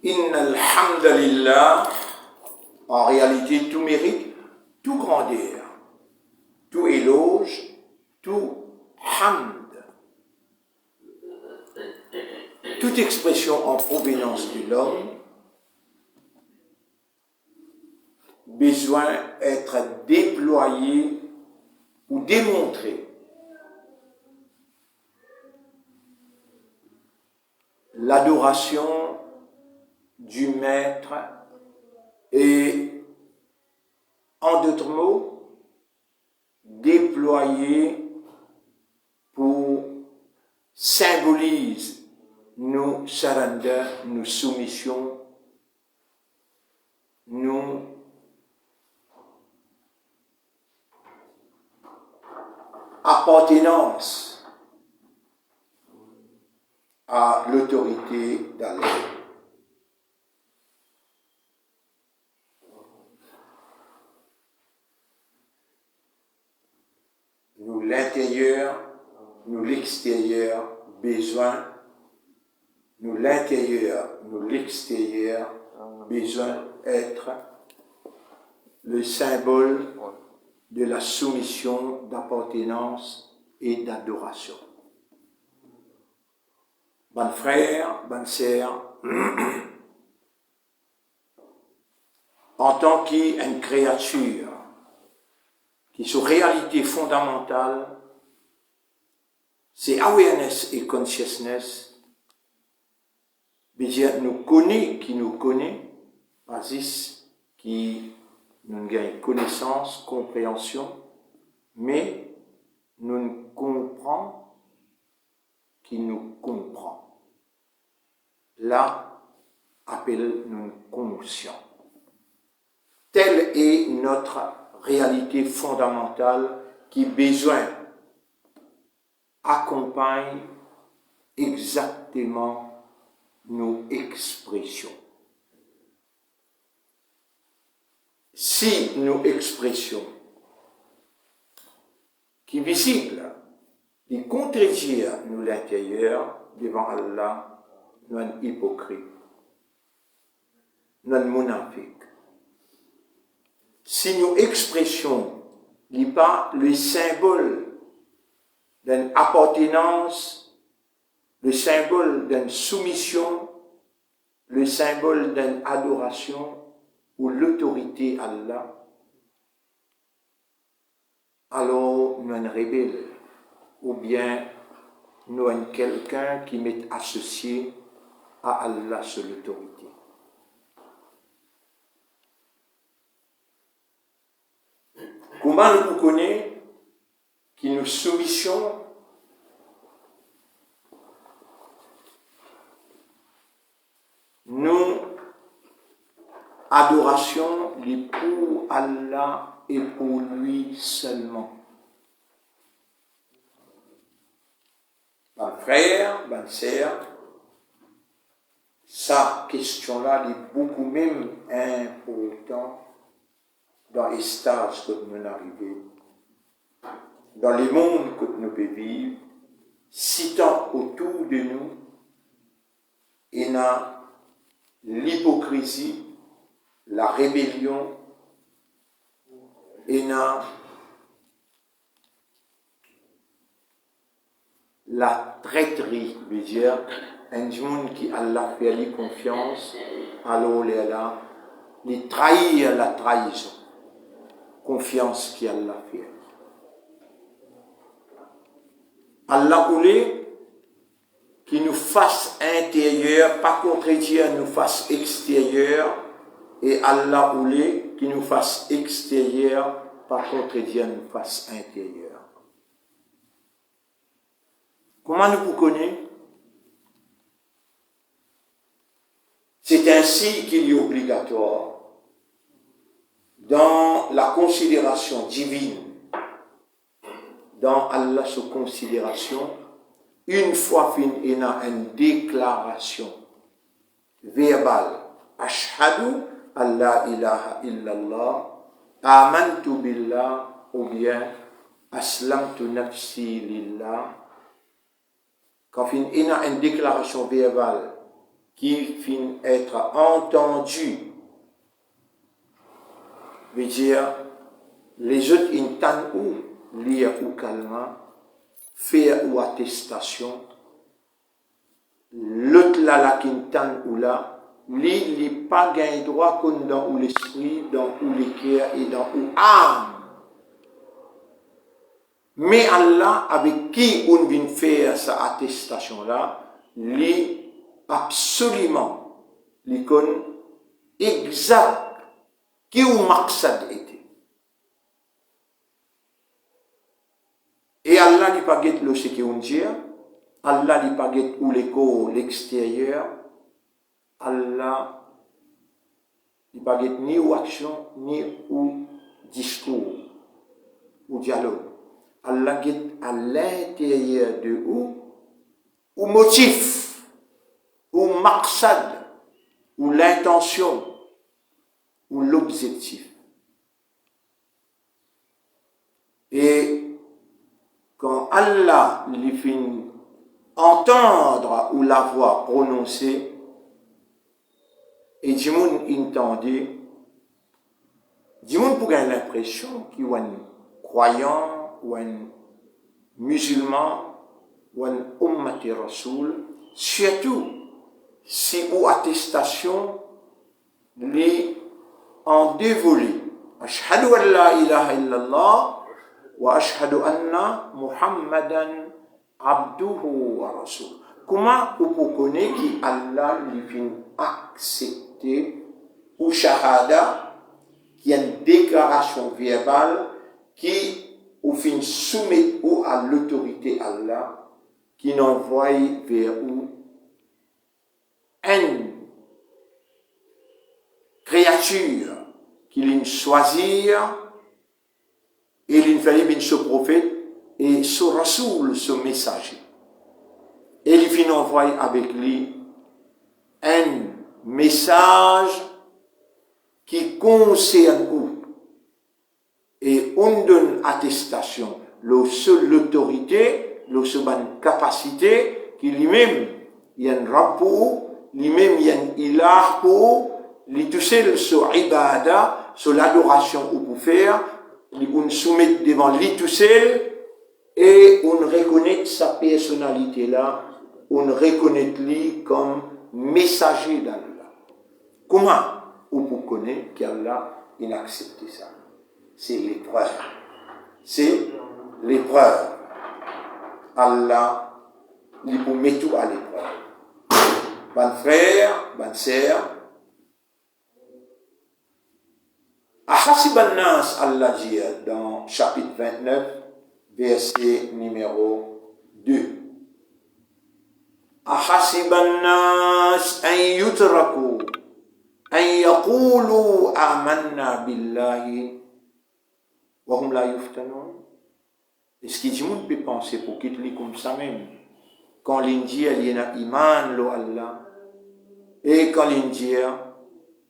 Innal hamdalillah, en réalité, tout mérite, tout grandeur, tout éloge, tout hamd, toute expression en provenance de l'homme, besoin d'être déployée ou démontrée. L'adoration du maître est, en d'autres mots, déployée pour symboliser nos surrender, nos soumissions, nos appartenance à l'autorité d'Allah. Nous l'intérieur, nous l'extérieur, besoin, nous l'intérieur, nous l'extérieur, besoin être le symbole de la soumission, d'appartenance et d'adoration. Bon frère, bonne sœur, en tant qu'une créature qui est réalité fondamentale, c'est awareness et consciousness, c'est-à-dire nous connaît qui nous connaît, Aziz qui nous gagne connaissance, compréhension, mais nous ne comprenons qui nous comprend. Là, appelle-nous conscients. Telle est notre réalité fondamentale qui besoin accompagne exactement nos expressions. Si nos expressions qui visibles, qui contredire nous l'intérieur devant Allah, non hypocrite, non munafique. Si nos expressions n'est pas le symbole d'une appartenance, le symbole d'une soumission, le symbole d'une adoration ou l'autorité à Allah, alors nous sommes rebelles, ou bien nous sommes quelqu'un qui m'est associé à Allah sur l'autorité. Comment nous connaissons qui nous soumission nous adoration pour Allah et pour lui seulement. Mon frère, ma sœur, sa question-là est beaucoup même importante dans les stages que nous arrivons, dans les mondes que nous pouvons vivre, citant autour de nous, il y a l'hypocrisie, la rébellion, il y a la traîtrise, veut dire, un monde qui Allah fait lui confiance, alors il trahir la trahison, confiance qui Allah fait. Allah voulait qu'il nous fasse intérieur, pas contredire, nous fasse extérieur, et Allah voulait qu'il nous fasse extérieur, pas contredire, nous fasse intérieur. Comment nous vous connaissons? C'est ainsi qu'il est obligatoire, dans la considération divine, dans Allah sous considération, une fois qu'il y a une déclaration verbale, Ashhadu an la ilaha illallah, amantu billah, ou bien aslamtu nafsi lillah. Quand il y a une déclaration verbale qui finit être entendu, veut dire, les autres entendent ou lire ou calmement, faire ou attestation, l'autre là qui entend ou là, lui, il n'a pas gain droit comme dans ou l'esprit, dans ou le cœur et dans ou âme. Mais Allah, avec qui on vient faire cette attestation-là, lui, absolument, lui connaît exact qui ou maqsad était. Et Allah lui pas guette le ce qu'on dit, Allah lui pas guette ou l'écho l'extérieur, Allah lui pas guette ni ou action, ni ou discours, ou dialogue. Allah guette à l'intérieur de ou motif, ou maqsad, ou l'intention, ou l'objectif. Et quand Allah lui fait entendre ou la voix prononcée, et du monde entendait, du monde pour avoir l'impression qu'il y a un croyant, ou un musulman, ou un ummati rasoul, surtout si ou attestation les en dévolé. Ashhadu an la ilaha illallah wa ashhadu anna Muhammadan abduhu wa rasul. Comment vous connaissez qu'Allah lui vient accepter ou shahada, qui est une déclaration verbale qui ou fin soumet ou à l'autorité Allah qui n'envoie vers où une créature qu'il choisir et il fallait bien ce prophète et ce rasoul, ce messager. Et il finit envoyer avec lui un message qui concerne où. Et on donne attestation, le seul l'autorité, le seul capacité, qui lui-même, il y a un rapport, lui-même, il y a un ilah pour, lui tout seul, sur ibada, sur l'adoration ou pour faire, on soumet devant lui tout seul, et on reconnaît sa personnalité là, on reconnaît lui comme messager d'Allah. Comment on peut connaître qu'Allah a accepté ça? C'est l'épreuve. C'est l'épreuve. Allah, il vous met tout à l'épreuve. Bon frère, bonne sœur, Ahasiban nas, Allah dit dans chapitre 29, verset numéro 2. Ahasiban nas an yutraku an yaqulu amanna billahi wa hum la yuftanun. Est-ce que tout le monde peut penser pour qu'il lit comme ça même? Quand l'Indien il y a iman lo Allah et quand l'Indien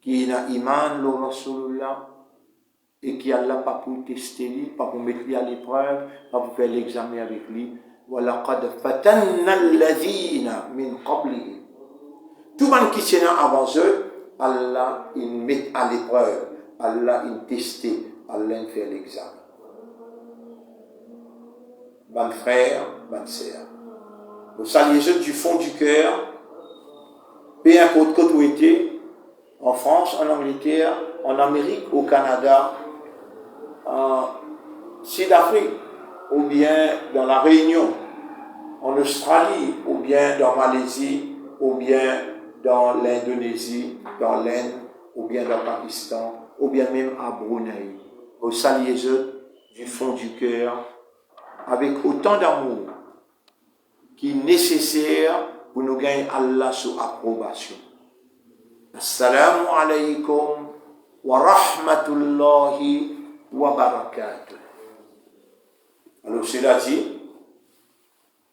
qui y a iman lo Rasulullah et qui Allah pas pour tester lui, pas pour mettre lui à l'épreuve, pas pour faire l'examen avec lui. وَلَقَدْ فَتَنَّا الَّذِينَ مِنْ قَبْلِهِمْ. Tout le monde qui tient avant eux, Allah il met à l'épreuve, Allah il teste, Allah il fait l'examen. Bonne frère, bonne sœur, vous saluez du fond du cœur, peu importe que vous étiez, en France, en Angleterre, en Amérique, au Canada, en Sud-Afrique, ou bien dans la Réunion, en Australie, ou bien dans Malaisie, ou bien dans l'Indonésie, dans l'Inde, ou bien dans le Pakistan, ou bien même à Brunei. Vous saluez du fond du cœur, avec autant d'amour qui est nécessaire pour nous gagner Allah sous approbation. Assalamu alaikum wa rahmatullahi wa barakatuh. Alors cela dit,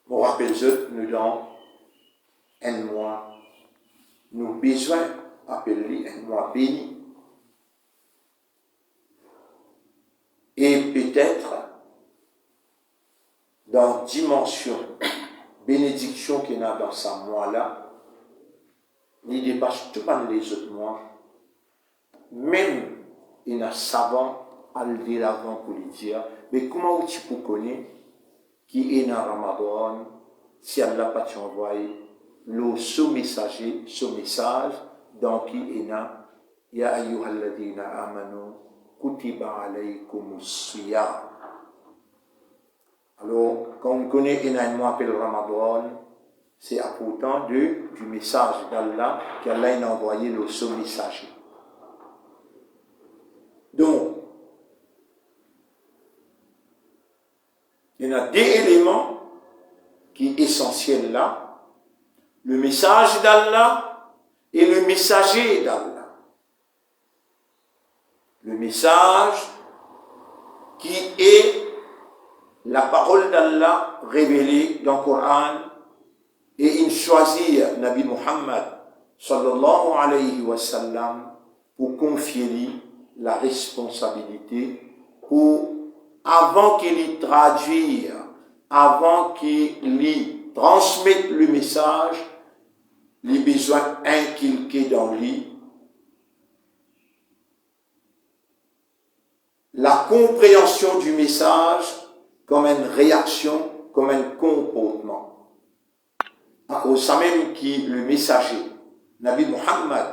je me rappelle nous dans un mois, nous besoin d'appeler un mois béni. Et peut-être dans dimension bénédiction qu'il y a dans ce mois-là, il dépasse tout les autres mois. Même, il y a savant à le dire avant pour lui dire, mais comment tu peux connaître qui est dans Ramadan, si Allah pas t'envoie ce messager, ce message, dans qui est là, Ya ayyuhalladhina amanu, kutiba alaykumus siyam. Alors, quand on connaît énormément appelle Ramadan, c'est à pourtant du message d'Allah qu'Allah a envoyé le ce messager. Donc, il y a deux éléments qui sont essentiels là. Le message d'Allah et le messager d'Allah. Le message qui est la parole d'Allah révélée dans le Coran et il choisit Nabi Muhammad sallallahu alayhi wa sallam pour confier lui la responsabilité pour avant qu'il y traduise, avant qu'il y transmette le message, les besoins inculqués dans lui, la compréhension du message comme une réaction, comme un comportement. Au sein même qui le messager, Nabi Muhammad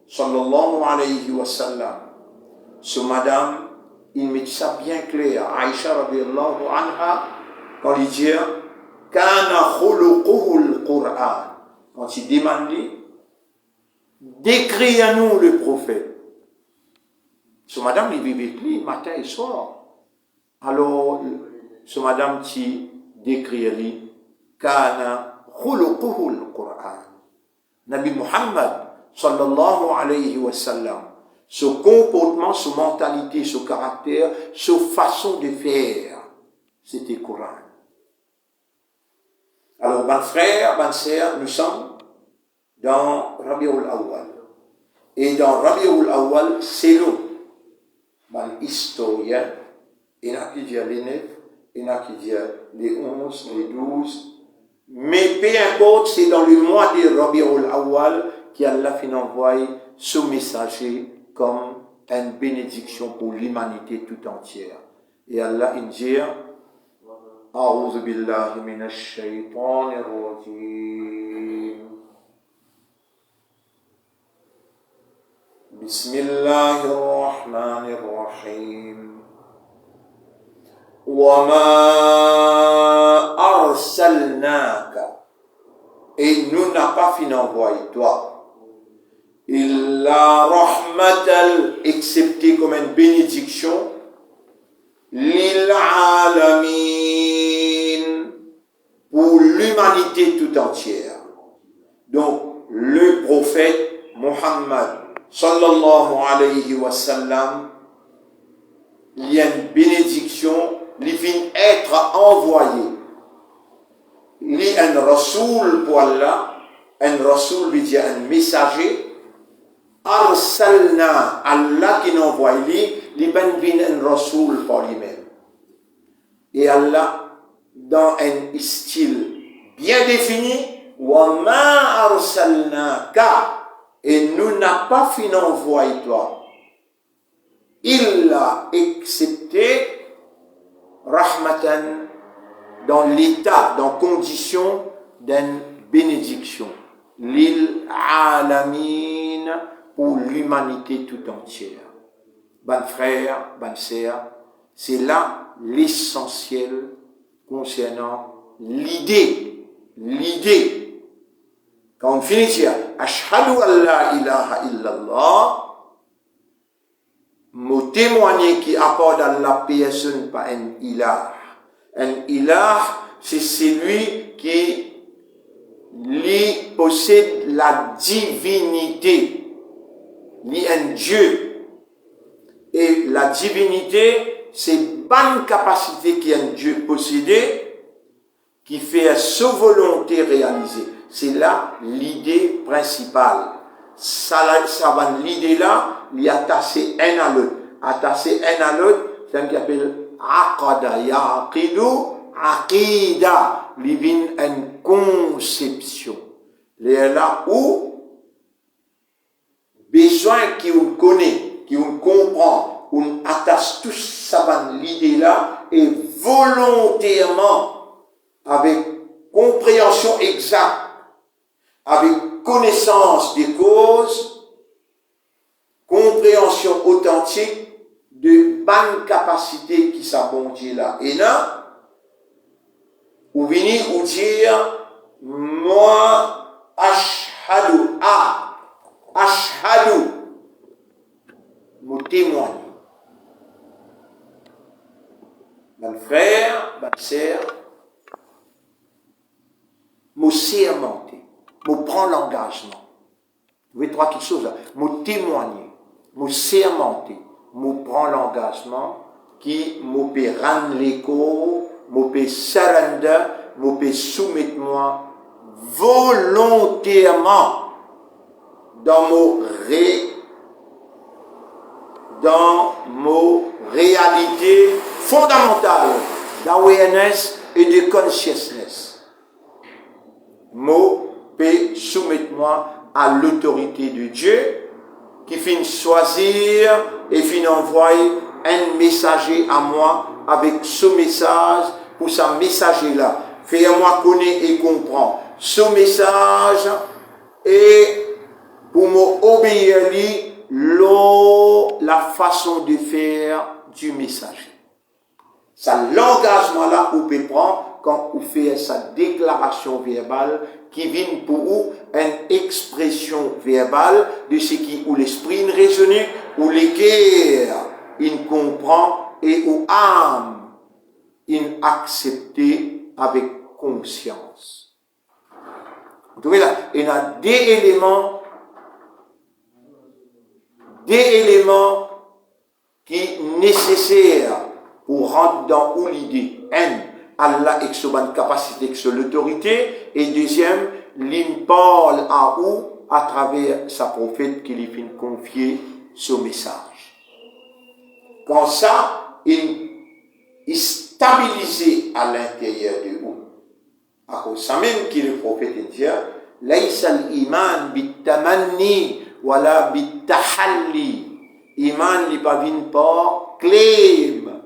sallallahu alayhi wa sallam, ce madame, il met ça bien clair. Aïcha radiyallahu anha, quand il dit Kana khuluquhu al-Qur'an. Quand il demande, décris à nous le prophète. Ce madame, il vivait avec lui matin et soir. Alors, ce madame qui décrit lui, Kana khuluquhu al-Qur'an. Nabi Muhammad sallallahu alayhi wa sallam, ce comportement, ce mentalité, ce caractère, ce façon de faire, c'était Coran. Alors, mes frères, mes sœurs, nous sommes dans Rabiul Awwal. Et dans Rabiul Awwal, c'est nous, les historiens, il y en a qui disent les 9, il y en a qui disent les 11, les 12, mais peu importe, c'est dans le mois de Rabiul Awwal qu'Allah fait envoyer ce messager comme une bénédiction pour l'humanité tout entière. Et Allah dit A'udhu billahi minash shaytanir rajim. Bismillahir rahmanir rahim. Wa ma arsalnaka. Et nous n'a pas fait envoyer toi. Illa rahmatal, excepté comme une bénédiction, lil alamin, pour l'humanité tout entière. Donc, le prophète Muhammad sallallahu alayhi wa sallam, il y a une bénédiction, il vient être envoyé. Il y a un rasoul pour Allah, un rasoul veut dire un messager. Arsalna, Allah qui nous envoie lui, il vient un rasoul pour lui-même. Et Allah, dans un style bien défini, wa ma arsalnaka, et nous n'a pas fait envoyer toi. Il l'a accepté, rahmatan, dans l'état, dans condition d'une bénédiction. Lil alamin, pour l'humanité tout entière. Bonnes frères, bonnes sœurs, c'est là l'essentiel concernant l'idée. L'idée. Quand on finit de dire Ashhadu an la ilaha illallah, me témoigner qui apporte à la personne pas un ilah. Un ilah, c'est celui qui lui possède la divinité. Lui un Dieu. Et la divinité, c'est bonne capacité qu'un Dieu possédé, qui fait sa volonté réalisée. C'est là l'idée principale. Ça va l'idée là, il y a attaché un à l'autre. Attaché un à l'autre, c'est ce qu'on appelle aqada, yaqidu, aqida. Il y a une conception. Il y a là où qui on connaît, qui on comprend, on attache tout ça l'idée là et volontairement, avec compréhension exacte, avec connaissance des causes, compréhension authentique de bonne capacité qui s'abondit là. Et là, ou venir ou dire, moi, ashhadu, ashhadu, me témoigne. Mon frère, ma sœur, me sermenter, me prendre l'engagement. Vous voyez trois quelque chose là, me témoigner, me sermenter, me prendre l'engagement qui me peut rendre l'écho, me peut surrender, me peut soumettre moi volontairement dans nos réalités fondamentales d'awareness et de consciousness. Mo peut soumettre moi à l'autorité de Dieu qui finit choisir et finit envoyer un messager à moi avec ce message pour ce messager là. Fais-moi connaître et comprendre ce message et pour m'obéir la façon de faire du messager. C'est l'engagement là où peut prendre quand vous faites sa déclaration verbale qui vient pour vous une expression verbale de ce qui ou l'esprit raisonne ou le cœur il comprend et ou âme il accepte avec conscience. Vous voyez là, il y a des éléments qui sont nécessaires pour rentrer dans l'idée. Un, Allah avec sa capacité, avec son autorité. Et deuxième, il parle à où à travers sa prophète qui lui fait confier ce message. Quand ça, il est stabilisé à l'intérieur de vous. À cause ça même que le prophète dit, Laïsa l'iman bitamanni wala bitahalli. Iman li pas vient par claim.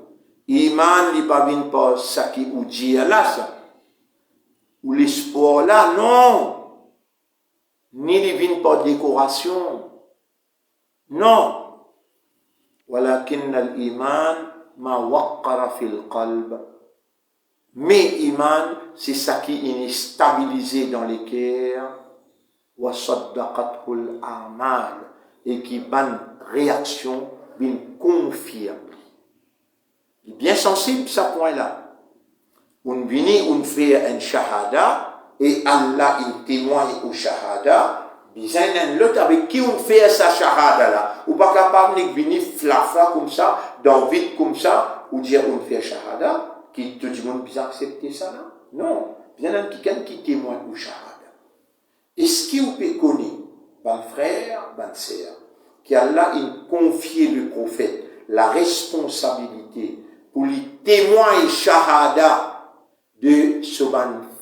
Iman li pas vient par ça qui ou dit là ça. Ou l'espoir là, non. Ni li vient par décoration. Non. Walakin al-iman ma waqqara fil qalb. Mais iman, c'est ça qui est stabilisé dans les cœurs. Wa saddaqatul a'mal. Et qui ban réaction, bin confirme. Il est bien sensible, ce point-là. On vient, on fait un shahada, et Allah, il témoigne au shahada, bizarre l'autre avec qui on fait sa shahada là. Ou pas capable de venir flafa comme ça, dans vide comme ça, ou dire on fait shahada, qui tout le monde peut accepter ça là. Non. Bien quelqu'un qui témoigne au shahada. Est-ce qu'il peut connaître, mon frère, ma sœur, qu'Allah a confié le prophète la responsabilité pour lui témoigner shahada de ce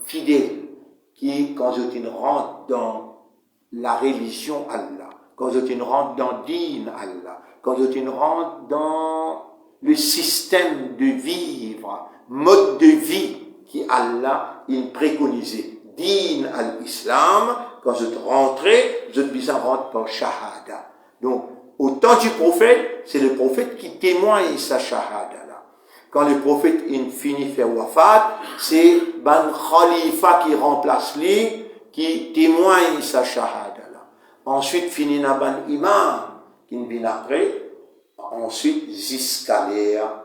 fidèle qui, quand je rentre dans la religion Allah, quand je rentre dans din Allah, quand je rentre dans le système de vivre, mode de vie qui Allah il préconisé, din al-Islam, quand je rentrais, je devais rentrer par shahada. Donc, au temps du prophète, c'est le prophète qui témoigne sa shahada là. Quand le prophète il finit de faire wafat, c'est ban khalifa qui remplace lui, qui témoigne sa shahada là. Ensuite, finit na ban imam, qui vient après. Ensuite, Ziskalaire.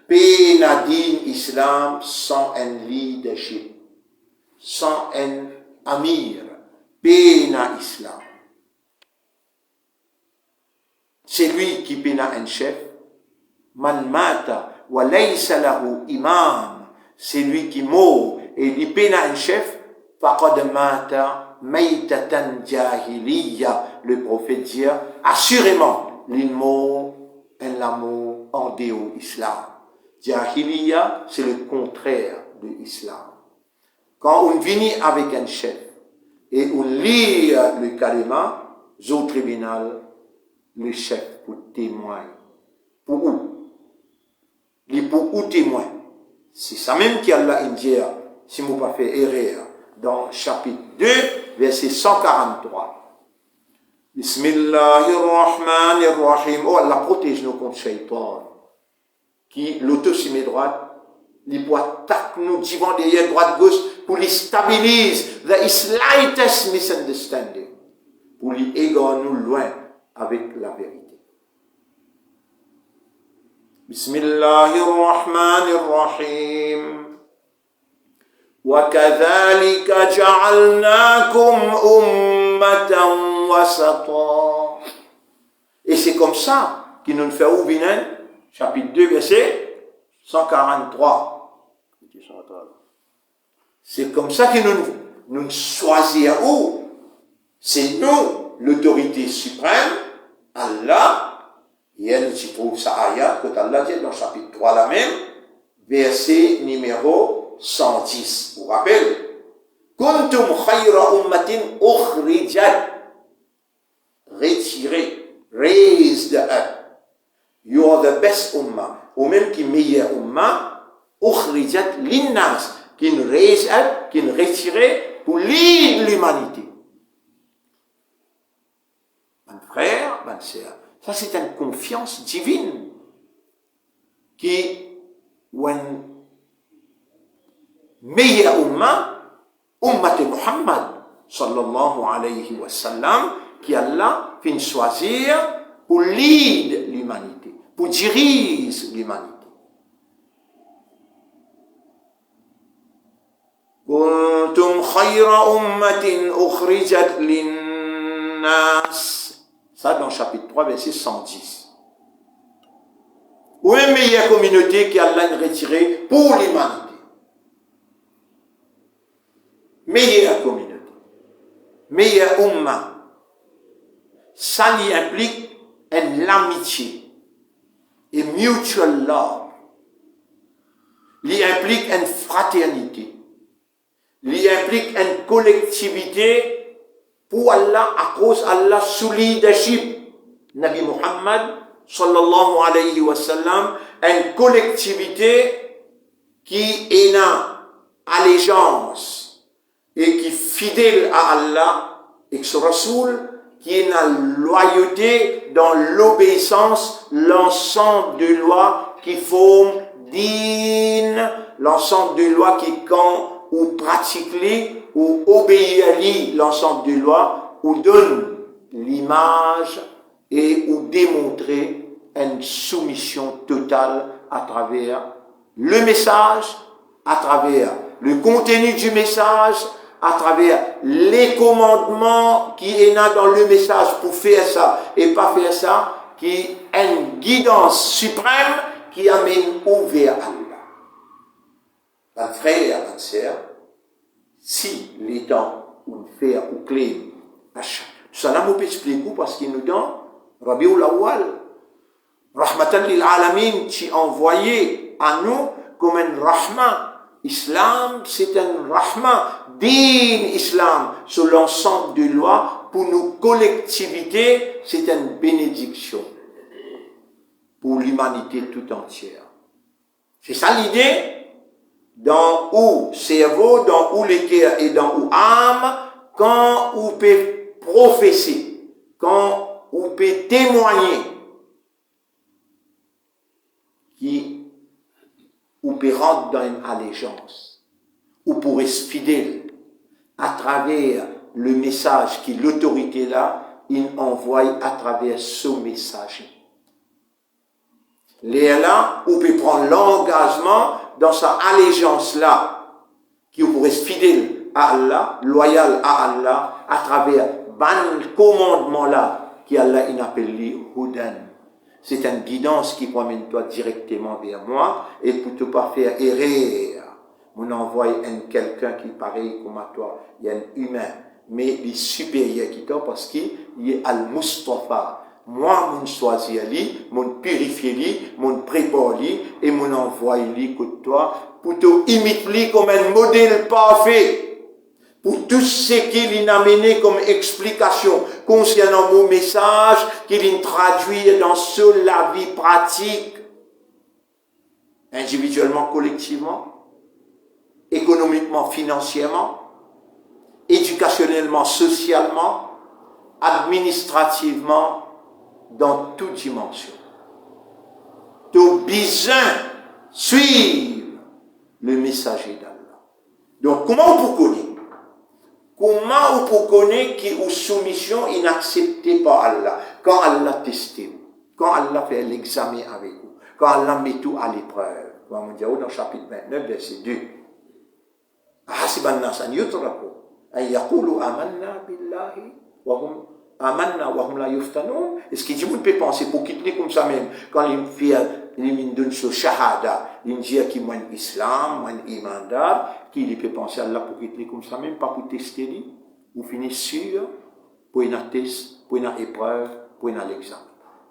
Pénadine Islam sans un leadership, sans un amir. Péna Islam. C'est lui qui péna un chef. Man mata wa laysa lahu imam. C'est lui qui meurt et il péna un chef. Faqad mata maytatan jahiliya. Le prophète dit assurément il meurt un l'amour en déo islam. Jahiliya, c'est le contraire de l'islam. Quand on vient avec un chef et on lit le kalima, au tribunal, le chef pour témoin. Pour où? Les pour où témoin? C'est ça même qui a là dit, si vous pas fait erreur, dans chapitre 2, verset 143. Bismillahirrahmanirrahim. Oh, Allah protège nous contre Shaitan, qui l'auto-simé droite, les bois tac nous divant derrière droite gauche pour les stabiliser. There is slightest misunderstanding. Pour les égarer nous loin avec la vérité. Bismillahirrahmanirrahim. وَكَذَلِكَ جَعَلْنَاكُمْ أُمَّةً وَسَطًا. Et c'est comme ça qu'il nous fait ouvrir, chapitre 2, verset 143. C'est comme ça qu'il nous choisit où? C'est nous, l'autorité suprême, Allah. Et elle nous trouve ça ayat, que Allah dit dans chapitre 3 la même, verset numéro 110. Vous vous rappelez? Kuntum khayra ummatin ukhrijat. Retiré, raised up. You are the best ummah. Ou même qui meilleur ummah, ukhrijat linnas. Qui nous raise up, qui nous retiré pour lead l'humanité. Mon frère, ma sœur, ça c'est une confiance divine qui, when meilleur umma de Muhammad sallallahu alayhi wa sallam, qui Allah fait choisir pour lead l'humanité, pour diriger l'humanité. Kuntum khayra ummatin ukhrijat linnas. Ça dans chapitre 3, verset 110. Où est meilleure communauté qui Allah a retiré pour l'humanité? Meilleure communauté, meilleure umma, ça y implique l'amitié et mutual love, il implique une fraternité, il implique une collectivité pour Allah, à cause Allah sous leadership Nabi Muhammad sallallahu alayhi wa sallam, une collectivité qui est dans allégeance et qui est fidèle à Allah et son Rasoul, qui est dans la loyauté, dans l'obéissance, l'ensemble de lois qui forment din, l'ensemble de lois qui quand ou pratiquent ou obéissent l'ensemble de lois ou donnent l'image et ou démontrer une soumission totale à travers le message, à travers le contenu du message, à travers les commandements qui est là dans le message pour faire ça et pas faire ça, qui est une guidance suprême qui amène ouvert à Allah. Ma frère, ma sœur, si les temps ou faire ou clé, ça n'a pas expliqué parce qu'il nous donne Rabiul Awwal, Rahmatan lil Alamin, qui envoyé à nous comme un rahma. Islam, c'est un rahma, din islam, sur l'ensemble des lois, pour nos collectivités, c'est une bénédiction pour l'humanité tout entière. C'est ça l'idée, dans où cerveau, dans où le cœur et dans où âme, quand on peut prophétiser, quand on peut témoigner, qui ou peut rentrer dans une allégeance, ou pour être fidèle, à travers le message qui l'autorité là, il envoie à travers ce message. Là, on peut prendre l'engagement dans sa allégeance là, qui pourrait être fidèle à Allah, loyal à Allah, à travers le commandement là, qui Allah il appelle lui Hudan. C'est une guidance qui promène toi directement vers moi et pour ne pas faire erreur. On envoie quelqu'un qui pareil comme à toi. Il y a un humain, mais il est supérieur qui toi parce qu'il est Al-Mustafa. Moi, mon choisis lui, mon purifie lui, mon prépare lui et mon envoie lui que toi pour te imiter lui comme un modèle parfait. Pour tout ce qu'il a amené comme explication, concernant mon message, qu'il traduit dans la vie pratique, individuellement, collectivement, économiquement, financièrement, éducationnellement, socialement, administrativement, dans toute dimension. Tu as besoin de suivre le messager d'Allah. Donc, comment vous connaissez? Comment vous connaissez qui est une soumission inacceptée par Allah? Quand Allah teste vous, quand Allah fait l'examen avec vous, quand Allah met tout à l'épreuve. Comme on dit dans le chapitre 29, verset 2. حسب الناس أن يتركوا أن يقولوا آمنا بالله وهم آمنا وهم لا يفتنون. Est-ce que Dieu peut penser pour quitter comme ça même quand il me donne ce shahada, il dit qu'il m'a un islam, un iman qu'il peut penser à Allah pour quitter comme ça même, pas pour tester lui, ou finir sûr pour une test, pour une épreuve, pour une examen.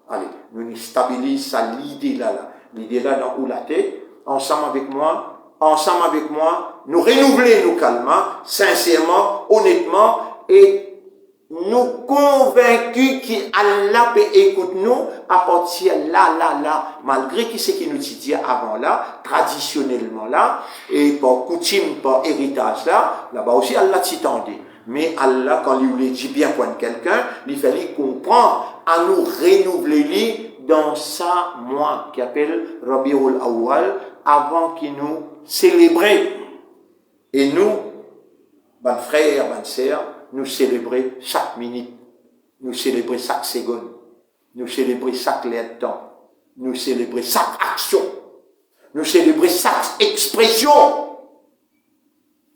Allez, nous stabilisons l'idée là, l'idée là dans où la tête, ensemble avec moi, nous renouveler nous calmement, sincèrement, honnêtement, et nous convaincus qu'Allah peut écouter nous à partir là, malgré ce qu'il nous dit avant là, traditionnellement là, et par coutume, par héritage là-bas aussi Allah t'y tendait. Mais Allah, quand il voulait dire bien point quelqu'un, il fallait comprendre à nous renouveler dans ça, moi, qui appelle Rabiul Awwal, avant qu'il nous célébrait. Et nous, ben frères, ben sœurs, nous célébrer chaque minute, nous célébrer chaque seconde, nous célébrer chaque laps de temps, nous célébrer chaque action, nous célébrer chaque expression,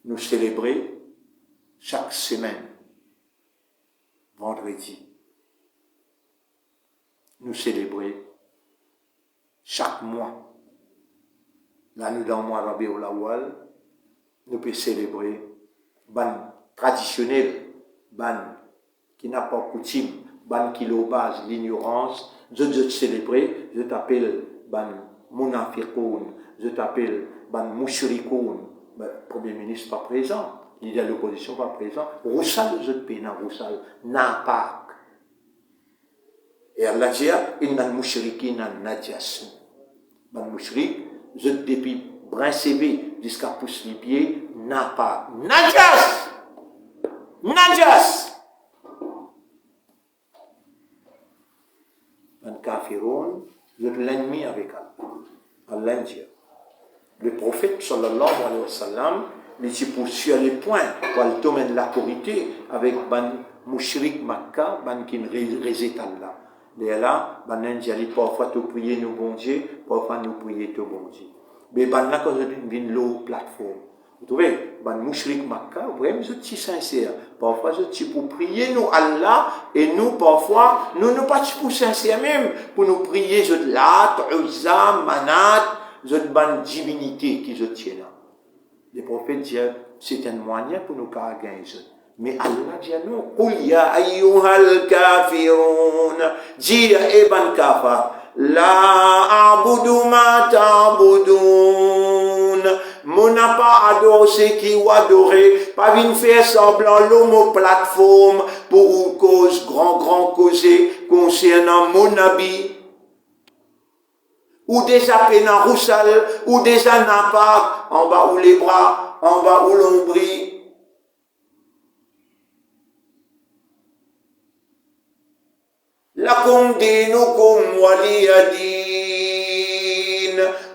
nous célébrer chaque semaine, vendredi, nous célébrer chaque mois. Là, nous dans le mois Rabiul Awwal, nous pouvons célébrer ban traditionnel, ban qui n'a pas coutume, ban qui le base l'ignorance. Je célébrer, je t'appelle ban munafiqoun, je t'appelle ban mushrikoun. Le Premier ministre pas présent, il y a l'opposition pas présent. Roussal, je te paye, Roussal, n'a pas. Et Allah dit, inna mushrikina najasun. Ban mushrik, je te depuis brin CV jusqu'à pousse les pieds, n'a pas. Najas! Najas! Un kafiroun, vous êtes l'ennemi avec Allah. Allah dit. Le prophète, sallallahu alayhi wa sallam, il dit pour sur les points, pour le domaine de la corité, avec ban mushrik Makkah, ban qui réside Allah. Et là, ban dit, parfois tu prier nous bon Dieu, parfois nous prier ton bon Dieu. Mais ban là, quand je viens l'eau plateforme. Vous trouvez, ban mushrik Makkah, vraiment, je suis sincère. Parfois, je suis pour prier nous Allah, et nous, parfois, nous ne pas pour sincère même, pour nous prier, je Lat, Uzza, Manat, je ban divinité qui je tiens là. Les prophètes disent, c'est un moyen pour nous gagner. Mais Allah dit non, Qul ya ayyuhal kafirun, dis ban kafa, la a'budu ma ta'budun. Mon n'a pas adoré ce qui ou adoré, pas vin faire semblant l'homme plateforme pour une cause, grand causé concernant mon habit. Ou déjà pénant roussal, ou déjà napak, en bas ou les bras, en bas ou l'ombri. Lakum dinukum waliyadin.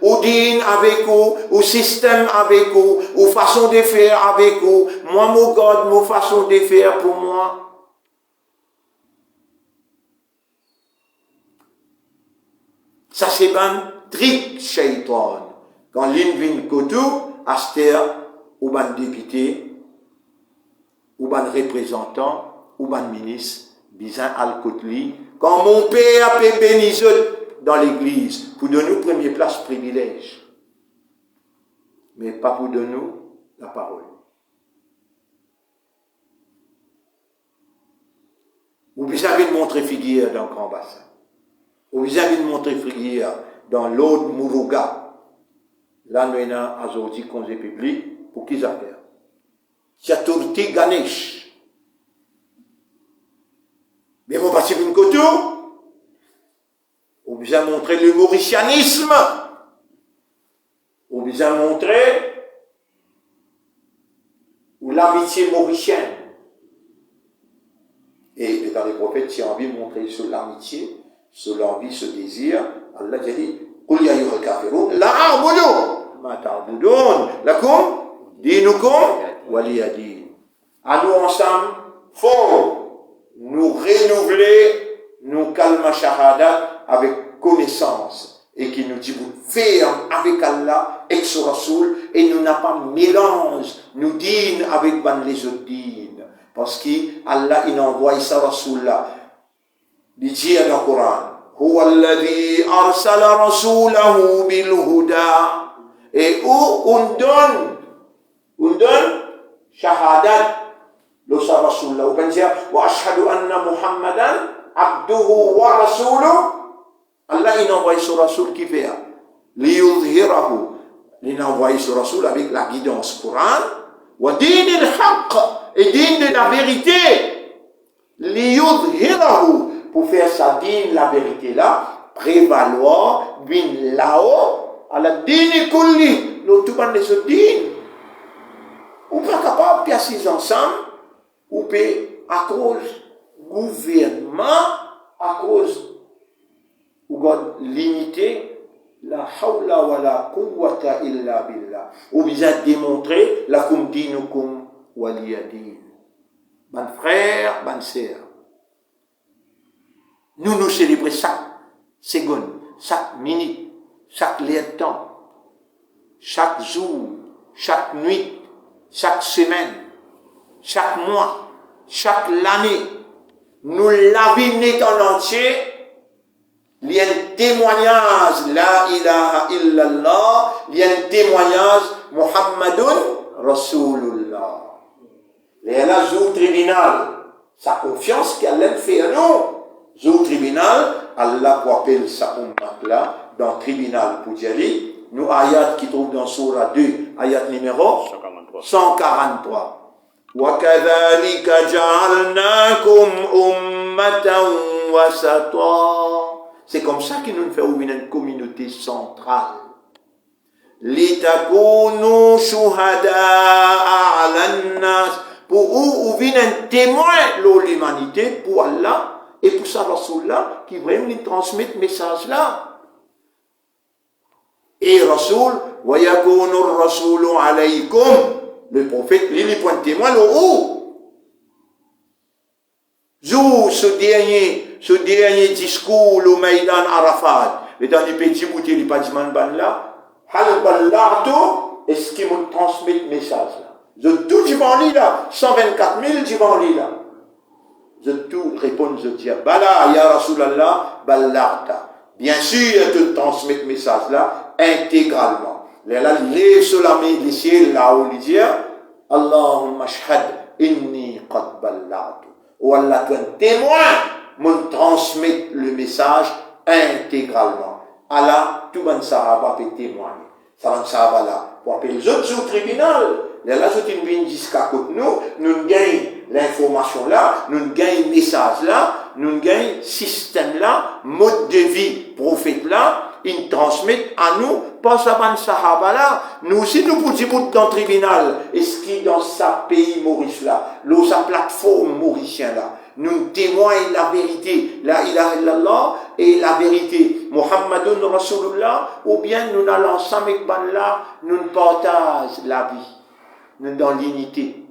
Ou din avec vous, ou système avec vous, ou façon de faire avec vous. Moi, mon God, mon façon de faire pour moi. Ça, c'est un trick shaitan. Quand l'in kotou, aster, ou ban député, ou ban représentant, ou ban ministre, bizin al-kotli, quand mon père a béni dans l'église, pour donner nous première place privilège. Mais pas pour donner nous la parole. Vous avez montré figure dans le Grand Bassin. Vous avez montré figure dans l'autre Muruga. Là, nous avons aujourd'hui conseil public pour qu'ils appellent. Chaturthi Ganesh. Stephen Koto, on vous a montré le mauricianisme, on vous a montré l'amitié mauricienne. Et dans les prophètes, si on a envie de montrer sur l'amitié, sur l'envie, ce désir, Allah a dit, قُلْ يَا أَيُّهَا الْكَافِرُونَ لَا أَعْبُدُ مَا تَعْبُدُونَ لَكُمْ دِينُكُمْ وَلِيَ دِينِ. À nous ensemble, faut nous renouveler nos kalma shahada avec connaissance et qui nous dit vous ferme avec Allah et son Rasoul et nous n'a pas mélange nous dîne avec les autres dînes parce qu'Allah il envoie sa Rasoul là il dit dans le Coran huwa alladhi arsala rasulahu bil huda et où on donne shahadat lo sa Rasoul là on peut dire wa ashhadu anna Muhammadan abduhu wa rasuluhu. Allah il envoie son Rasoul qui fait liyudhhirahu, il envoie son Rasoul avec la guidance Coran wa din al-haqq et din de la vérité liyudhhirahu pour faire sa din la vérité là prévaloir bin lao ala din kulli lo tout ban les autres din ou pas capable de passer ensemble ou peut à cause gouvernement à cause ou limiter la hawla wa la quwwata illa billah ou bien démontrer la kum dinukum waliyadin. Ban frère, ban sœur, nous célébrons chaque seconde, chaque minute, chaque lieu de temps, chaque jour, chaque nuit, chaque semaine, chaque mois, chaque année. Nous l'avons en entier. Il y a un témoignage, la ilaha illallah, il y a un témoignage, Muhammadun Rasulullah. Et là, au tribunal, sa confiance qu'Allah fait à nous. Au tribunal, Allah pour appeler sa ummat là, dans le tribunal pour dire, nous, ayat qui trouve dans Surah 2, ayat numéro 143. وَكَذَلِكَ جَعَلْنَاكُمْ أُمَّةً وَسَطًا. C'est comme ça que nous faisons une communauté centrale. لِتَكُونُوا شُهَدَاءَ عَلَى النَّاسِ. Pour où vient un témoin de l'humanité pour Allah et pour sa Rasoul-là qui vraiment transmettre ce message-là. Et Rasoul, وَيَكُونُ الرَّسُولُ عَلَيْكُمْ. Le prophète, lui, il point de témoin, le où? Ce dernier discours, le Maïdan Arafat, le dernier petit bouté, il pas dit man là, hal ballarto, est-ce qu'il me transmet le message là? Je tout dit là, 124 000 dit là. Je tout réponds, je dis, bala, ya Rasulallah, ballarta. Bien sûr, je te transmets le message là, intégralement. Là, les solamés, les ciels, là où il dit, Allahumma shahad, inni qad ballatu. Ou Allah, tu es un témoin, me transmet le message intégralement. Allah, tout le monde sahaba peut témoigner. Ça va sahaba là. Pour appeler les autres au tribunal. Là, je te viens jusqu'à côté nous gagnons l'information là, nous gagnons le message là, nous gagnons le système là, mode de vie, prophète là, ils transmettent à nous, pas ça, sahaba là, nous aussi nous pouvons dire dans le tribunal, est-ce qu'il dans sa pays Maurice là, sa plateforme mauricien là, nous témoignons la vérité, la ilaha illallah, et la vérité, Muhammadun Rasulullah, ou bien nous allons ensemble avec là, nous partageons la vie, nous dans l'unité.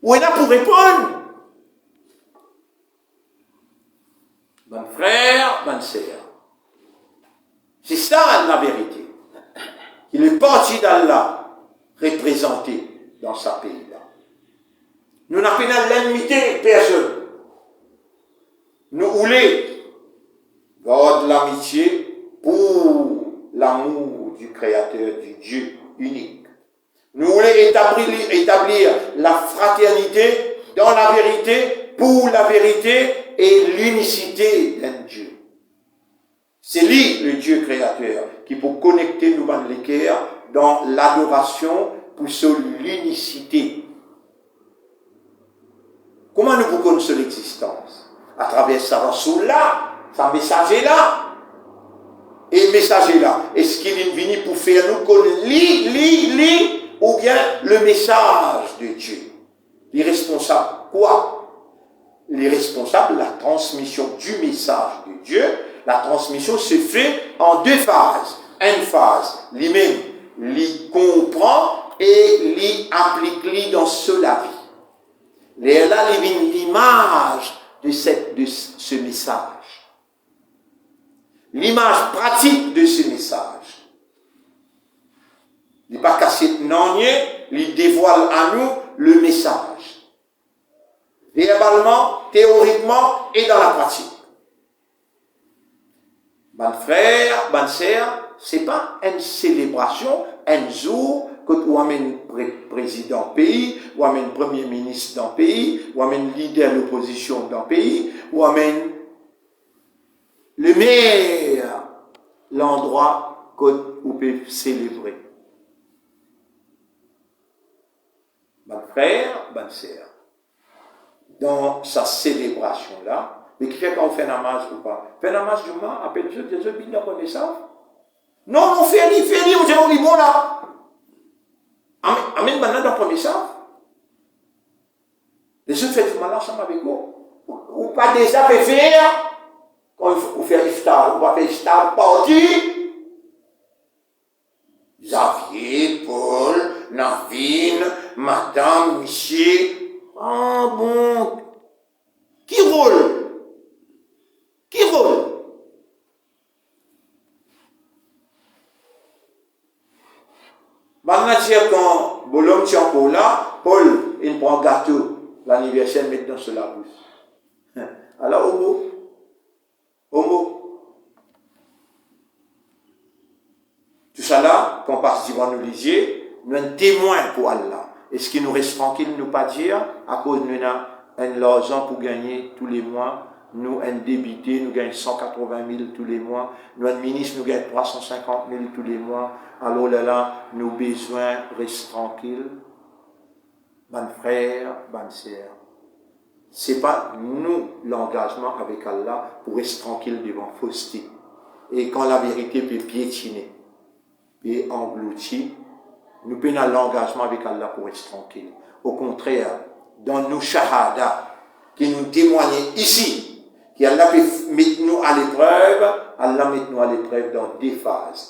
Où est là pour répondre? Bon frère, bonne sœur. C'est ça la vérité. Il est parti d'Allah représenté dans sa pays là. Nous n'avons pas l'ennemité personne. Nous voulons garder l'amitié pour l'amour du Créateur, du Dieu unique. Nous voulons établir la fraternité dans la vérité, pour la vérité et l'unicité d'un Dieu. C'est lui, le Dieu créateur, qui peut connecter nous dans les cœurs dans l'adoration pour l'unicité. Comment nous pouvons connaître l'existence? À travers sa Rasoul-là, sa messager-là. Et le messager-là, est-ce qu'il est venu pour faire nous connaître ou bien le message de Dieu? Les responsables, quoi? Les responsables, la transmission du message de Dieu, la transmission se fait en deux phases. Une phase, lui-même, lui comprend et lui applique dans cela vie. Et là, l'image de ce message. L'image pratique de ce message. Il n'est pas cassé non, il dévoile à nous le message. Verbalement, théoriquement et dans la pratique. Mon frère, bonne sœur, ce n'est pas une célébration, un jour que tu amènes président d'un pays, ou amènes premier ministre d'un pays, ou amènes leader de l'opposition d'un pays, ou amène le meilleur l'endroit que vous pouvez célébrer. Mon frère, bonne sœur, dans sa célébration-là, mais qui fait quand on fait namaz ou pas? Fait namaz du mois, appelle Dieu, Dieu, bien connaissance. Non, on fait ni, on dit, bon là. Amen, maintenant, dans premier ça. Les autres font du mal ensemble avec vous. Ou pas déjà fait faire. Quand vous faites iftar, on va faire iftar parti. Xavier, Paul, Navine, Madame, Monsieur. Ah bon. Qui roule? Qui roule? Maintenant, quand Bolom tient pour là, Paul, il prend un gâteau, l'anniversaire, met dans la bouche. Alors, homo. Tout ça là, quand on passe devant nous lisier, nous sommes témoins pour Allah. Est-ce qu'il nous reste tranquille, nous pas dire, à cause de nous avons un l'argent pour gagner tous les mois, nous un débité, nous gagnons 180 000 tous les mois, nous un ministre, nous gagnons 350 000 tous les mois, alors là, nous besoin, reste tranquille. Mon frère, bonne sœur, c'est pas nous l'engagement avec Allah pour rester tranquille devant fausseté. Et quand la vérité peut piétiner et engloutir, nous prenons l'engagement avec Allah pour être tranquille. Au contraire, dans nos shahadas, qui nous témoignent ici, qui Allah peut mettre nous à l'épreuve, Allah met nous à l'épreuve dans deux phases.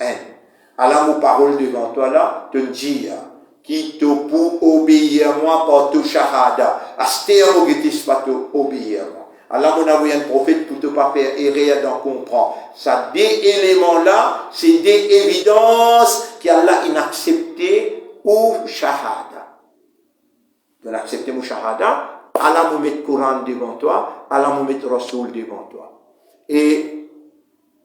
Allah, mon parole devant toi là, te dire, qui te pour obéir à moi par tout shahada. Astéo qui t'es pas obéir à moi. Allah, mon envoyé un prophète pour te pas faire erreur d'en comprendre. Ça, des éléments là, c'est des évidences qu'Allah inaccepté ou shahada. De l'accepter mon shahada, Allah me met le Coran devant toi, Allah me met le Rasoul devant toi. Et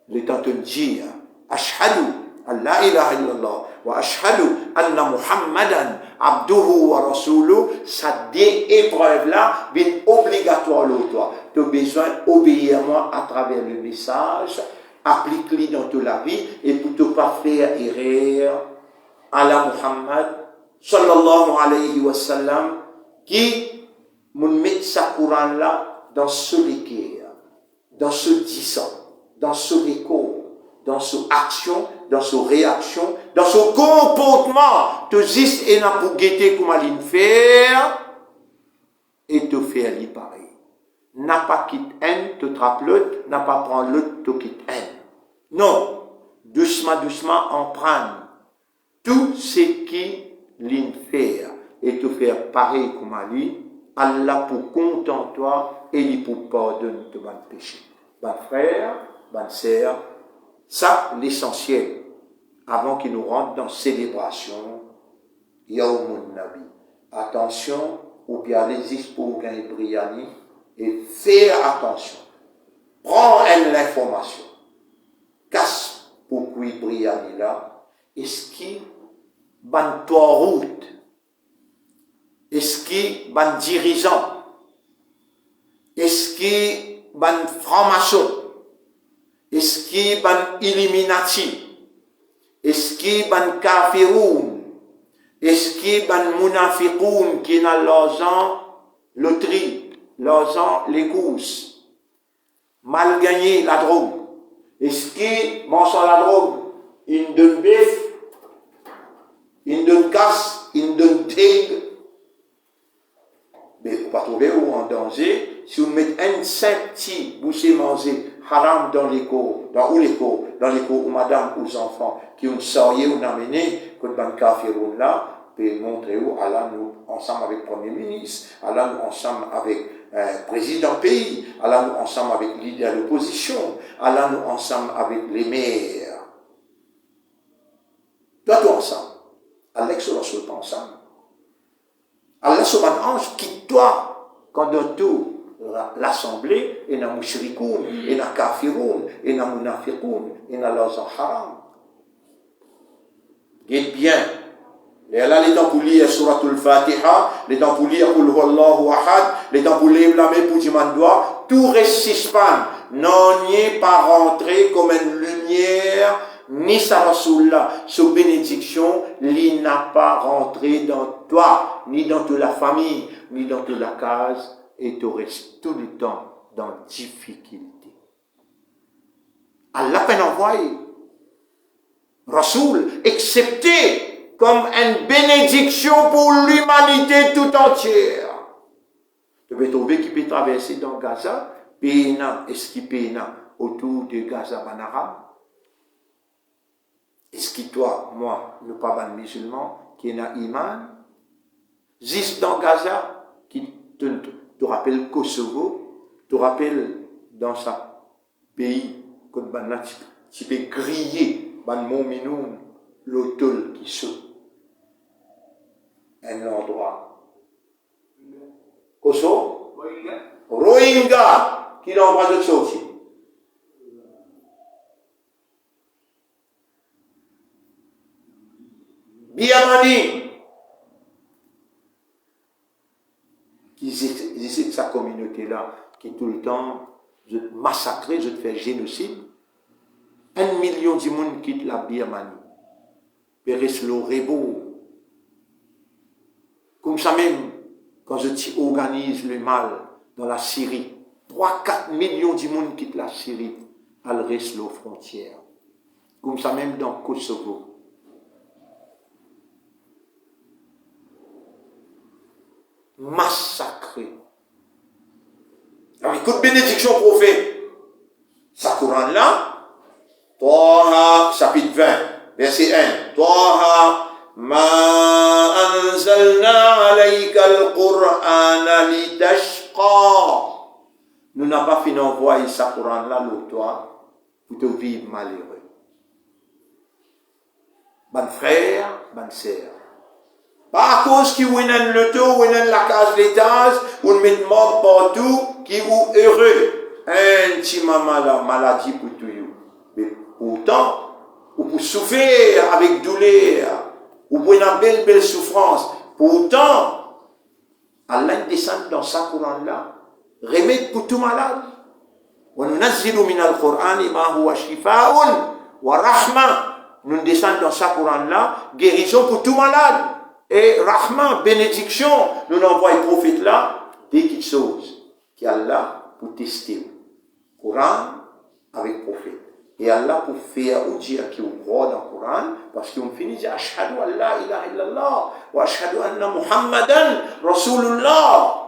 le temps de dire, Ashhadu an la ilaha illallah wa ashhadu anna Muhammadan abduhu wa rasuluhu, ça des épreuves là, viennent obligatoires pour toi. Tu as besoin d'obéir à moi à travers le message, applique-le dans toute la vie, et pour ne pas faire erreur, Allah Muhammad sallallahu alayhi wa sallam, qui nous met sa Coran là dans ce l'équerre, dans ce disant, dans ce recours, dans ce action, dans ce réaction, dans ce comportement, te dis et n'a pour guetter comment il faire et te faire lui pareil. N'a pas quitte haine, te trappe l'autre, n'a pas prendre l'autre, te quitte haine. Non, doucement, doucement, en prendre tout ce qui l'in faire et te faire pareil comme Ali, Allah pour content toi et lui pour pardonner de mon péché. Mon frère, bonne sœur, ça l'essentiel avant qu'il nous rentre dans célébration Yawmun Nabi. Attention, ou bien allez-y pour gagner Briani et faire attention. Prends l'information. Casse pour qui Briani là, est-ce qu'il ban toi route? Est-ce qu'il ban dirigeant? Est-ce qu'il ban franc-maçon? Est-ce qu'il ban Illuminati? Est-ce qu'il ban kafiroun? Est-ce qu'il ban munafiqoun qui n'a l'argent loterie? l'argent, les courses, mal gagné, la drogue. Est-ce qu'il mange la drogue? Il donne bœuf, il donne casse, il donne tigre. Mais on va trouver où en danger si on met un simple petit boucher manger haram dans les cours, dans les cours où madame, aux enfants qui ont sorti ou amené, quand dans le café là, puis montrer où Allah nous ensemble avec le Premier ministre, Allah nous ensemble avec président pays, Allah nous ensemble avec leader de l'opposition, Allah nous ensemble avec les maires. Toi ensemble. Allah sur la ensemble. Allah sur un ange quitte-toi quand dans tout l'assemblée et dans mushrikoun et dans kafiroun et dans munafiqoun et dans l'argent haram. Guide bien. Et là, les temps pour lire Suratul Fatiha, les temps pour lire Qul Huwallahu Ahad, les temps pour lire la main pour Dimandoua, tout reste suspend. Non, n'y pas rentré comme une lumière, ni sa Rasulullah, sa bénédiction, il n'a pas rentré dans toi, ni dans toute la famille, ni dans toute la case, et tu restes tout le temps dans difficulté. Allah peine envoyé. Rasoul, accepté comme une bénédiction pour l'humanité tout entière. Tu peux trouver qui peut traverser dans Gaza, Péna, est-ce qu'il Péna autour de Gaza Banara? Est-ce que toi, moi, nous pas de musulmans, qui est un iman, juste dans Gaza, qui te rappelle Kosovo, te rappelle dans sa pays, comme tu peux griller, ban mominoun, l'hôtel qui saute. Un endroit. Kosovo? Rohingya, qui n'en pas de sortir. Biamani, qui essaient de sa communauté-là, qui tout le temps, je te massacrer, je te fais génocide. 1 million de monde quitte la Birmanie. Pérès le rebo. Comme ça même, quand je organise le mal dans la Syrie, 3-4 millions de monde quittent la Syrie, elle reste aux frontières. Comme ça même dans Kosovo. Massacré. Avec toute bénédiction prophète. Ça Coran là, Toha, chapitre 20, verset 1. Toha, ma anzalna alayka al-Qur'ana litashqa. Nous n'avons pas fini d'envoyer ça Coran là, toi, pour te vivre malheureux. Bon frère, bonne sœur. Pas à cause qui vous n'en le taux, vous n'en la case l'étage, vous met mort partout, qui vous heureux. Un petit maladie pour tout. Mais pourtant, vous pouvez souffrir avec douleur, vous pouvez une belle souffrance. Pourtant, Allah descend dans sa Coran-là, remède pour tout malade. وَنُنَزِّلُ مِنَ الْقُرْآنِ مَا هُوَ شِفَاءٌ وَرَحْمَةٌ. Nous descendons dans sa Coran-là, guérison pour tout malade. Et Rahman, bénédiction, nous envoyons le prophète là, des petites choses qui est là pour tester. Coran avec prophète. Et Allah pour faire ou dire qu'il croit dans le Coran, parce qu'on finit de dire Ashhadu an la ilaha illallah wa ashhadu anna Muhammadan Rasulullah.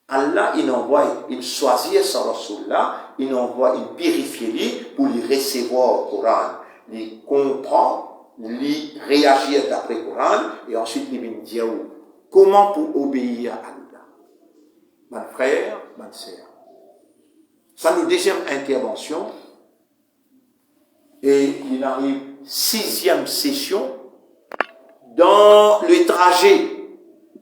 Allah, il envoie, il choisit son Rasulullah, il envoie, il purifie pour lui recevoir le Coran. Il comprend, il réagit d'après le Coran, et ensuite il vient dire comment pour obéir à Allah. Mon frère, ma sœur. Ça nous deuxième intervention, et il arrive 6e session dans le trajet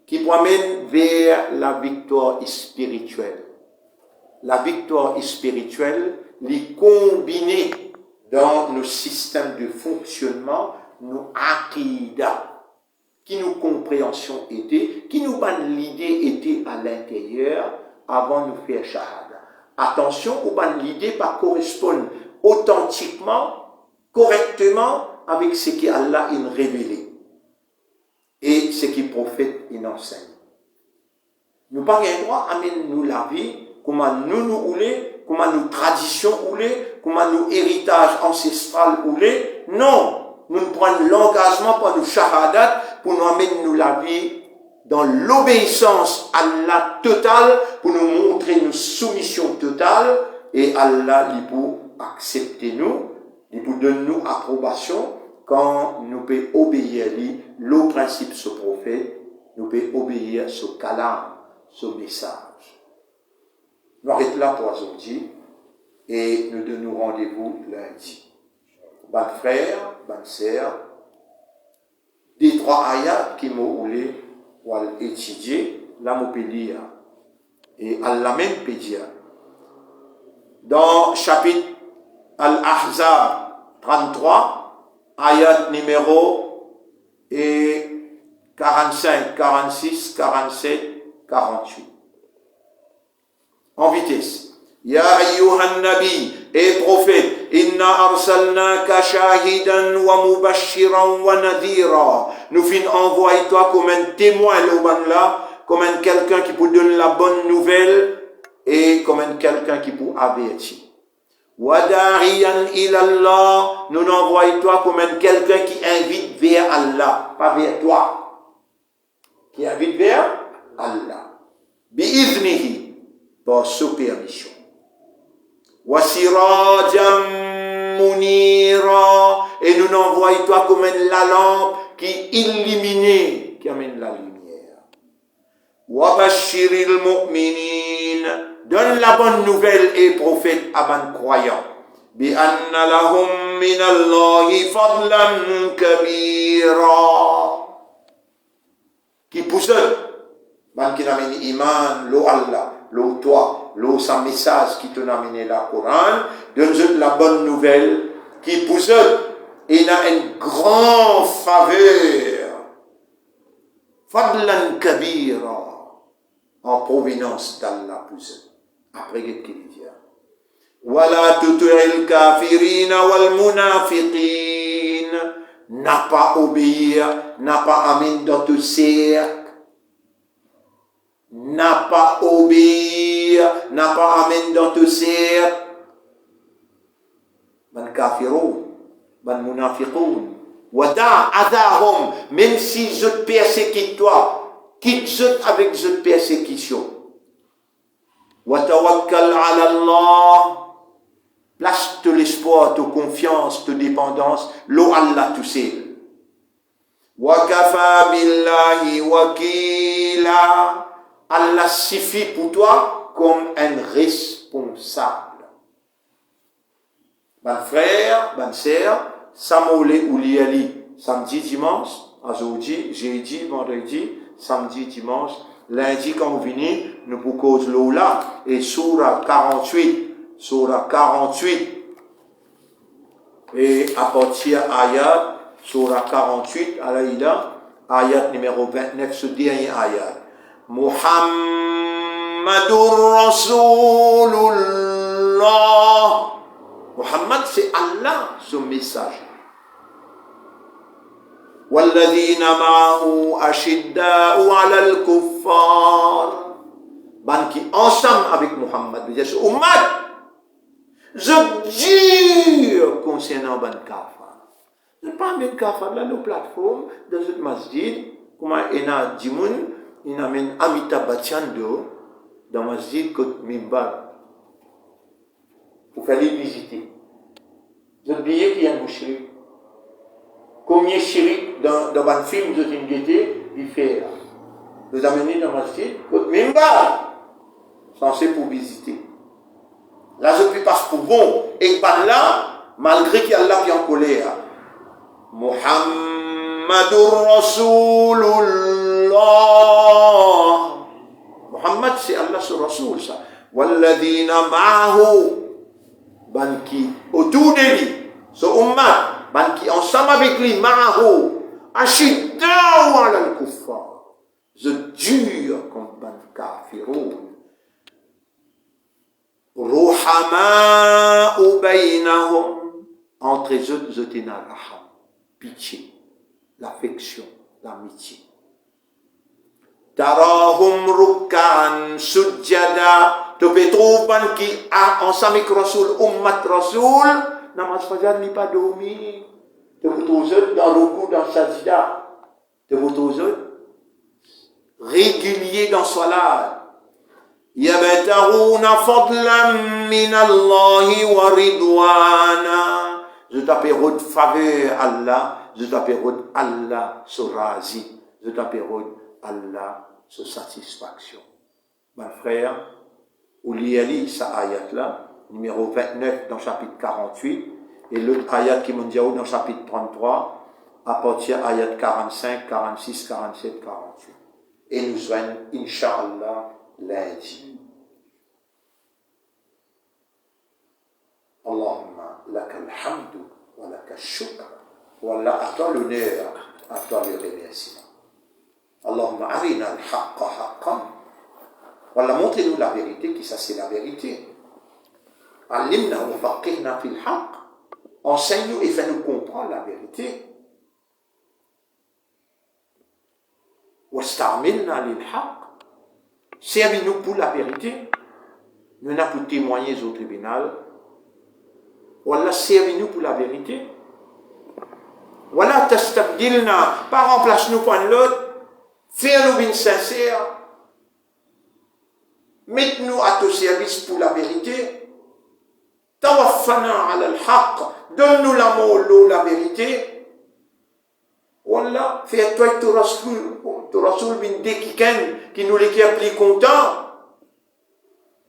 qui promène vers la victoire spirituelle. La victoire spirituelle, les combinée dans nos systèmes de fonctionnement, nos aqidah, qui nos compréhensions étaient, qui nous bonne l'idée était à l'intérieur avant de nous faire shahada. Attention, aux bonnes l'idée pas correspondent authentiquement, correctement avec ce qu'Allah a révélé et ce que le prophète enseigne. Nous pas un droit à nous la vie, comment nous oulé, comment nous traditions oulé, comment nous héritage ancestral oulé. Non, nous prenons l'engagement par nous shahadat pour nous amener nous la vie dans l'obéissance à Allah totale, pour nous montrer une soumission totale, et Allah il pour accepter nous, il pour donner nous approbation quand nous pouvons obéir le principe ce prophète, nous pouvons obéir ce kalam, ce message. Nous arrêtons là pour aujourd'hui et nous donnons rendez-vous lundi. Bonne frère, bonne sœur, des 3 ayats qui m'ont voulu étudier, là m'ont lire et Allah même peut dire. Dans chapitre Al-Ahzab 33, ayat numéro 45, 46, 47, 48. En vitesse. Ya ayyuhan nabi, et prophète, inna arsalnaka shahidan wa mubashiran wa nadhira. Nous fin envoyer toi comme un témoin là, comme un quelqu'un qui peut donner la bonne nouvelle et comme un quelqu'un qui peut avertir. Wa dariyan ila Allah, nous envoyons toi comme un quelqu'un qui invite vers Allah, pas vers toi. Qui invite vers Allah. Bi'iznihi. Par sa permission. Wasirajam munira, et nous n'envoyons toi comme la lampe qui illumine, qui amène la lumière. Wabashiril mu'minin, donne la bonne nouvelle et prophète à ban croyants. Bi anna lahum min Allahi fadlan kabira, qui pousse, ban qui amène iman, lo Allah. L'eau toi, l'eau sans message qui te amené la Coran, donne la bonne nouvelle qui pousse et a une grande faveur. Fadlan kabira, en provenance d'Allah pousse. Après qu'est-ce qu'il dit? Wala tutu'il kafirina wal munafiqin, n'a pas obéir, n'a pas amené dans tout cercle. N'a pas obéir, n'a pas amené dans tout cercle. Ban kafiroun, ban munafiqoun. Wada adahum, même si je te persécute toi, quitte-je avec cette persécution. Watawakkal ala Allah, place de l'espoir, de confiance, de dépendance, l'eau Allah tout seul. Wakafa billahi wakila, Allah suffit pour toi comme un responsable. Mon frère, bonne sœur, Samoulé ou Liali, samedi, dimanche, aujourd'hui, jeudi, vendredi, samedi, dimanche, lundi, quand vous venez, nous vous cause l'eau là, et Surah 48, et à partir ayat, Surah 48, à l'aïda, ayat numéro 29, ce dernier ayat. Muhammadur Rasulullah. Muhammad, c'est Allah, son message. Walladhina ma'ahu ashidda'u 'alal kuffar. Ban qui ensemble avec Muhammad, veut dire ce ummat, je jure concernant ban kafar. Je parle de kafar là, nos plateformes, dans une masjid, comment il y a dimoun, il amène Amitabh Bachchan dans le masjid Côte Mimbar. Vous fallait visiter. Vous oubliez qu'il y a un mouchrik. Combien de chirik dans un film de Tingété, il fait là. Vous amenez dans le masjid Côte Mimbar, censé pour visiter. Là, je peux passer pour bon. Et par là, malgré qu'il y a Allah qui est en colère, Muhammadur Rasulullah. Muhammad, c'est Allah sur Rasoul, ça. Walladhina ma'ahu. Ban qui, autour de lui, ce ummat, ban qui ensemble avec lui, ma'ahu, ashidda'u 'alal kuffar. Je jure contre ban kafiroun. Ruhama'u baynahum. Entre eux, je t'ai na raham. Pitié, l'affection, l'amitié. Tarahum rukkan sujjada. Tu peux trouver qui a ensemble avec Rasul, Ummat Rasul, namaz fajar ni pas dormi. Tu peux trouver dans le coup, dans sajda. Tu peux trouver régulier dans salat. يبتغون فضلا من الله ورضوانا. Je t'appelle faveur Allah, je t'appelle Allah se razi, je t'appelle Allah se satisfaction. Mon frère, ou liali sa ayat là, numéro 29 dans chapitre 48, et l'autre ayat qui m'ont dit dans chapitre 33, à partir de ayat 45, 46, 47, 48. Et nous joignons, Inch'Allah, lundi. Allahumma lakal hamdu wa lakal shukr. Wallah, à toi l'honneur, à toi le remerciement. Allahumma arina al-haqqa haqqan. Wallah, montrez-nous la vérité, qui ça c'est la vérité. Alimna wa faqihna fil haqq. Enseigne-nous et fais-nous comprendre la vérité. Wastamilna lil haqq. Servis-nous pour la vérité. Nous n'avons pas témoigné au tribunal. Wallah, servis-nous pour la vérité. Wallah, tastabdilna. Pas remplace-nous par l'autre. Fais-nous bien sincère. Mets-nous à ton service pour la vérité. Tawaffana ala al-haqq. Donne-nous l'amour, la vérité. Wallah, fais-toi ton Rasoul bin Dekiken qui nous l'écrit plus content.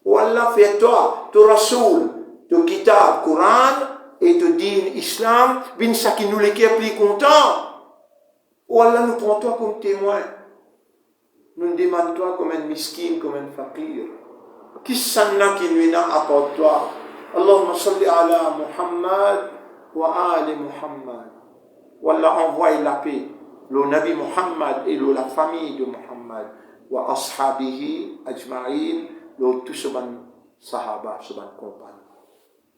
Wallah, fais-toi ton Rasoul, ton Kitab, Coran et ton Din Islam, bin ça qui nous l'écrit plus content. Wallah, nous prends-toi comme témoin. Nous ne demandons-toi comme un miskin, comme un fakir. Qui s'en qui nous apporte toi? Allahumma salli ala Muhammad wa ali Muhammad. Wallah, envoie la paix. Le Nabi Muhammad et la famille de Muhammad. Wa ashabihi ajma'in. Tous ces sahaba, ces compagnons.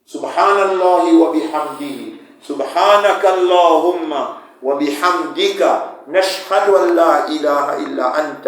Subhanallahi wa bihamdihi. Subhanaka Allahumma wa bihamdika. نشهد أن لا إله إلا أنت